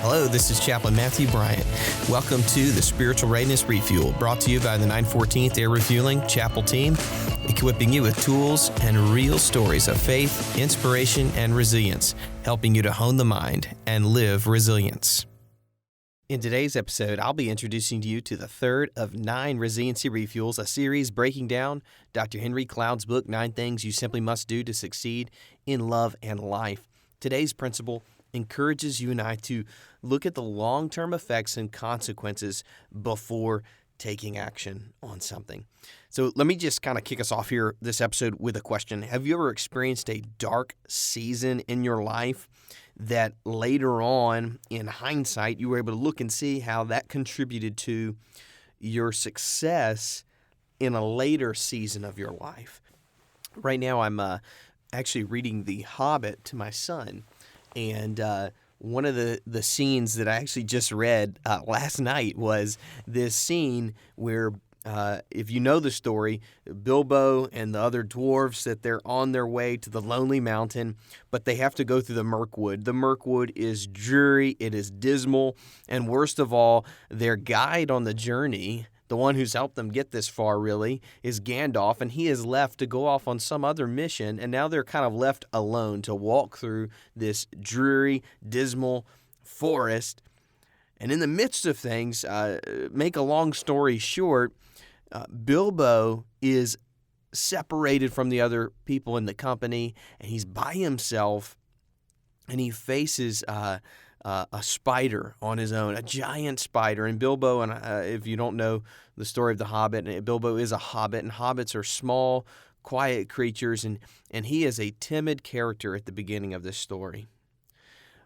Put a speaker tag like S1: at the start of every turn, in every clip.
S1: Hello, this is Chaplain Matthew Bryant. Welcome to the Spiritual Readiness Refuel, brought to you by the 914th Air Refueling Chapel team, equipping you with tools and real stories of faith, inspiration, and resilience, helping you to hone the mind and live resilience. In today's episode, I'll be introducing you to the third of 9 Resiliency Refuels, a series breaking down Dr. Henry Cloud's book, 9 Things You Simply Must Do to Succeed in Love and Life. Today's principle encourages you and I to look at the long-term effects and consequences before taking action on something. So let me just kind of kick us off here, this episode, with a question. Have you ever experienced a dark season in your life that later on, in hindsight, you were able to look and see how that contributed to your success in a later season of your life? Right now, I'm actually reading The Hobbit to my son. And one of the scenes that I actually just read last night was this scene where, if you know the story, Bilbo and the other dwarves, that they're on their way to the Lonely Mountain, but they have to go through the Mirkwood. The Mirkwood is dreary, it is dismal, and worst of all, their guide on the journey, the one who's helped them get this far, really, is Gandalf, and he is left to go off on some other mission, and now they're kind of left alone to walk through this dreary, dismal forest. And in the midst of things, make a long story short, Bilbo is separated from the other people in the company, and he's by himself, and he faces a spider on his own, a giant spider. And Bilbo, and if you don't know the story of the Hobbit, Bilbo is a hobbit, and hobbits are small, quiet creatures, and he is a timid character at the beginning of this story.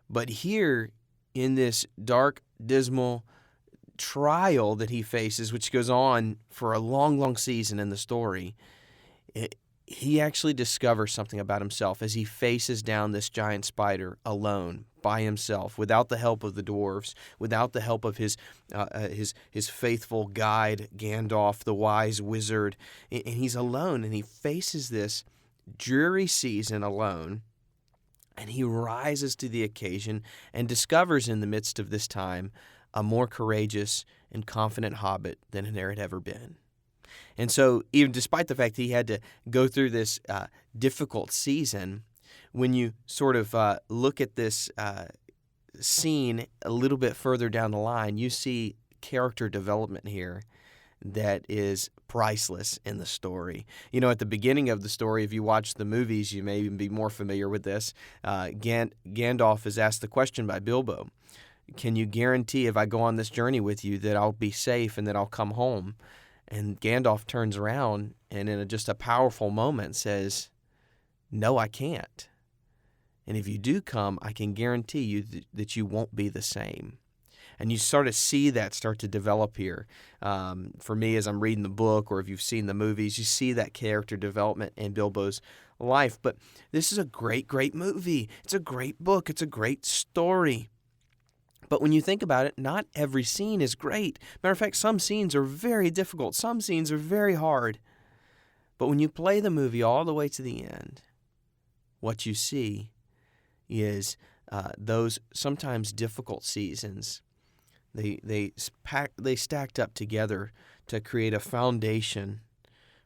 S1: But here, in this dark, dismal trial that he faces, which goes on for a long, long season in the story, he actually discovers something about himself as he faces down this giant spider alone, by himself, without the help of the dwarves, without the help of his faithful guide, Gandalf, the wise wizard. And he's alone, and he faces this dreary season alone, and he rises to the occasion and discovers in the midst of this time a more courageous and confident hobbit than there had ever been. And so, even despite the fact that he had to go through this difficult season, when you sort of look at this scene a little bit further down the line, you see character development here that is priceless in the story. You know, at the beginning of the story, if you watch the movies, you may even be more familiar with this. Gandalf is asked the question by Bilbo, "Can you guarantee if I go on this journey with you that I'll be safe and that I'll come home?" And Gandalf turns around and in just a powerful moment says, "No, I can't. And if you do come, I can guarantee you that you won't be the same." And you sort of see that start to develop here. For me, as I'm reading the book, or if you've seen the movies, you see that character development in Bilbo's life. But this is a great, great movie. It's a great book. It's a great story. But when you think about it, not every scene is great. Matter of fact, some scenes are very difficult. Some scenes are very hard. But when you play the movie all the way to the end, what you see is those sometimes difficult seasons. They stacked up together to create a foundation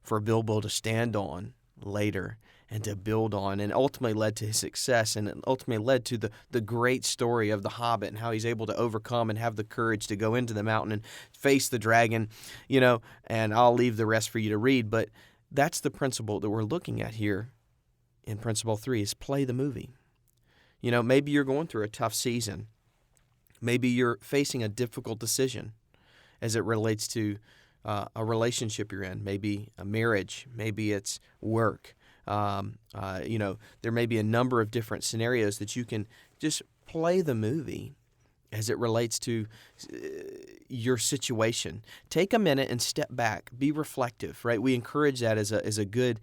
S1: for Bilbo to stand on later and to build on, and ultimately led to his success, and it ultimately led to the great story of the Hobbit and how he's able to overcome and have the courage to go into the mountain and face the dragon, and I'll leave the rest for you to read. But that's the principle that we're looking at here in Principle 3, is play the movie. Maybe you're going through a tough season. Maybe you're facing a difficult decision as it relates to a relationship you're in, maybe a marriage, maybe it's work. There may be a number of different scenarios that you can just play the movie as it relates to your situation. Take a minute and step back. Be reflective, right? We encourage that as a good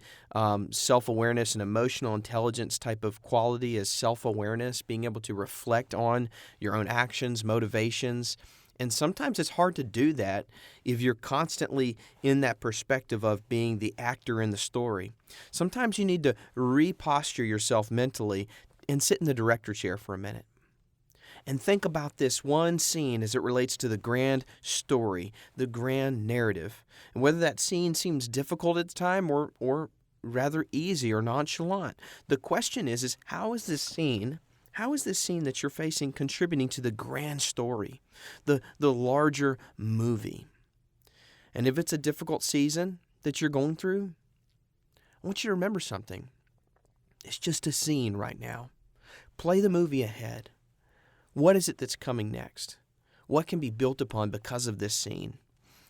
S1: self-awareness and emotional intelligence type of quality, as self-awareness, being able to reflect on your own actions, motivations. And sometimes it's hard to do that if you're constantly in that perspective of being the actor in the story. Sometimes you need to reposture yourself mentally and sit in the director chair for a minute and think about this one scene as it relates to the grand story, the grand narrative. And whether that scene seems difficult at the time or rather easy or nonchalant, the question is how is this scene that you're facing contributing to the grand story, the larger movie? And if it's a difficult season that you're going through, I want you to remember something. It's just a scene right now. Play the movie ahead. What is it that's coming next? What can be built upon because of this scene?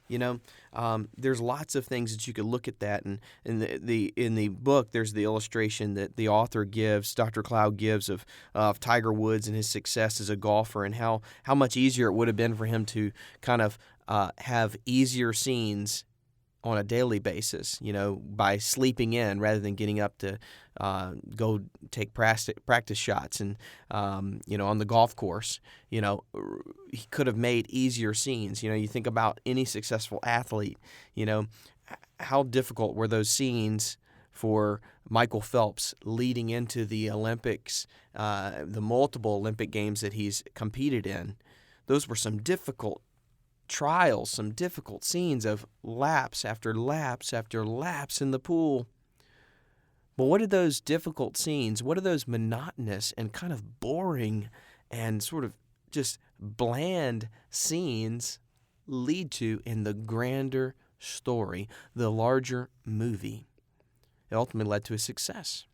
S1: There's lots of things that you could look at that, and in the book, there's the illustration that the author gives, Dr. Cloud gives of Tiger Woods and his success as a golfer, and how much easier it would have been for him to kind of have easier scenes on a daily basis, by sleeping in rather than getting up to go take practice shots and, on the golf course. He could have made easier scenes. You think about any successful athlete, how difficult were those scenes for Michael Phelps leading into the Olympics, the multiple Olympic games that he's competed in. Those were some difficult trials, some difficult scenes of laps after laps after laps in the pool. But what are those difficult scenes? What are those monotonous and kind of boring and sort of just bland scenes lead to in the grander story, the larger movie? It ultimately led to a success.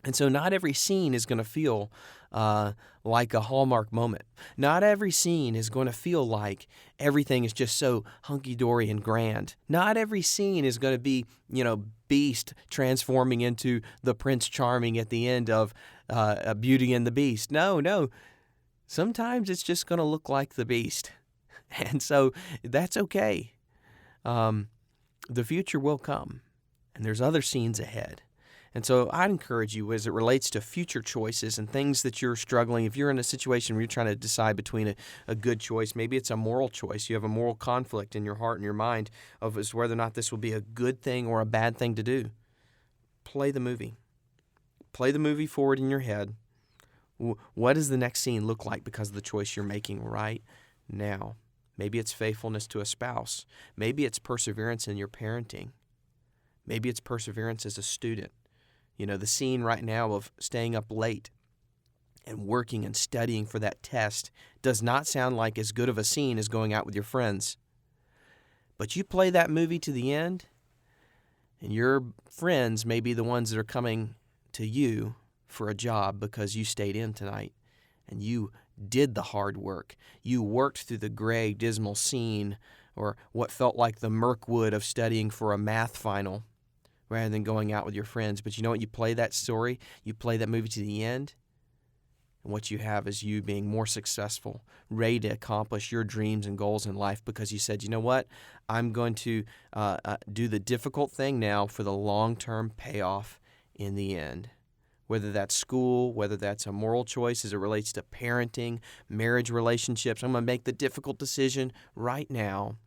S1: And so not every scene is going to feel like a Hallmark moment. Not every scene is going to feel like everything is just so hunky-dory and grand. Not every scene is going to be, Beast transforming into the Prince Charming at the end of Beauty and the Beast. No. Sometimes it's just going to look like the Beast. And so that's okay. The future will come, and there's other scenes ahead. And so I'd encourage you, as it relates to future choices and things that you're struggling, if you're in a situation where you're trying to decide between a good choice, maybe it's a moral choice, you have a moral conflict in your heart and your mind of as whether or not this will be a good thing or a bad thing to do, play the movie. Play the movie forward in your head. What does the next scene look like because of the choice you're making right now? Maybe it's faithfulness to a spouse. Maybe it's perseverance in your parenting. Maybe it's perseverance as a student. The scene right now of staying up late and working and studying for that test does not sound like as good of a scene as going out with your friends. But you play that movie to the end, and your friends may be the ones that are coming to you for a job because you stayed in tonight and you did the hard work. You worked through the gray, dismal scene or what felt like the Mirkwood of studying for a math final, rather than going out with your friends. But you know what? You play that story, you play that movie to the end, and what you have is you being more successful, ready to accomplish your dreams and goals in life because you said, you know what? I'm going to do the difficult thing now for the long-term payoff in the end. Whether that's school, whether that's a moral choice as it relates to parenting, marriage relationships, I'm going to make the difficult decision right now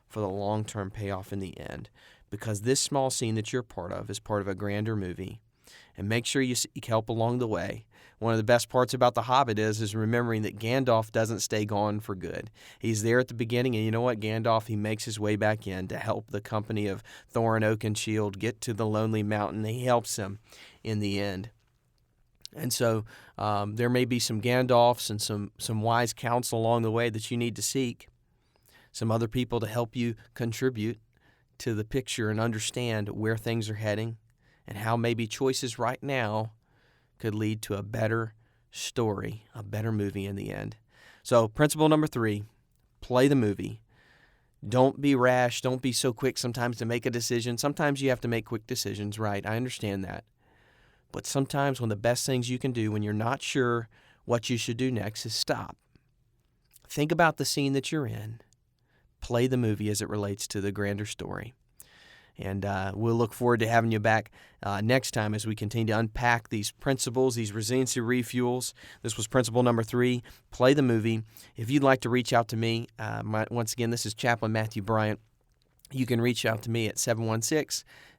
S1: for the long-term payoff in the end. Because this small scene that you're part of is part of a grander movie. And make sure you seek help along the way. One of the best parts about The Hobbit is remembering that Gandalf doesn't stay gone for good. He's there at the beginning, and you know what? Gandalf, he makes his way back in to help the company of Thorin Oakenshield get to the Lonely Mountain. He helps them in the end. And so there may be some Gandalfs and some wise counsel along the way that you need to seek. Some other people to help you contribute to the picture and understand where things are heading and how maybe choices right now could lead to a better story, a better movie in the end. So principle number 3, play the movie. Don't be rash. Don't be so quick sometimes to make a decision. Sometimes you have to make quick decisions, right? I understand that. But sometimes one of the best things you can do when you're not sure what you should do next is stop. Think about the scene that you're in. Play the movie as it relates to the grander story. And we'll look forward to having you back next time as we continue to unpack these principles, these resiliency refuels. This was principle number 3, play the movie. If you'd like to reach out to me, once again, this is Chaplain Matthew Bryant. You can reach out to me at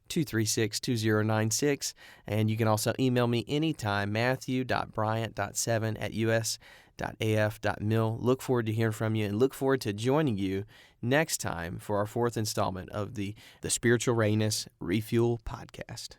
S1: 236-2096. And you can also email me anytime, matthew.bryant.7@us.af.mil. Look forward to hearing from you and look forward to joining you next time for our 4th installment of the Spiritual Readiness Refuel podcast.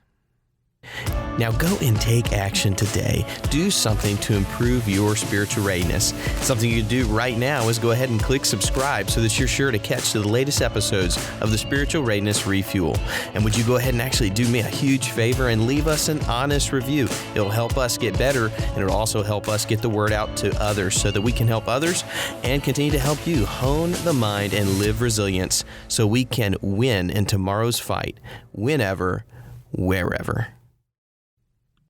S1: Now go and take action today. Do something to improve your spiritual readiness. Something you can do right now is go ahead and click subscribe so that you're sure to catch the latest episodes of the Spiritual Readiness Refuel. And would you go ahead and actually do me a huge favor and leave us an honest review? It'll help us get better, and it'll also help us get the word out to others so that we can help others and continue to help you hone the mind and live resilience so we can win in tomorrow's fight, whenever, wherever.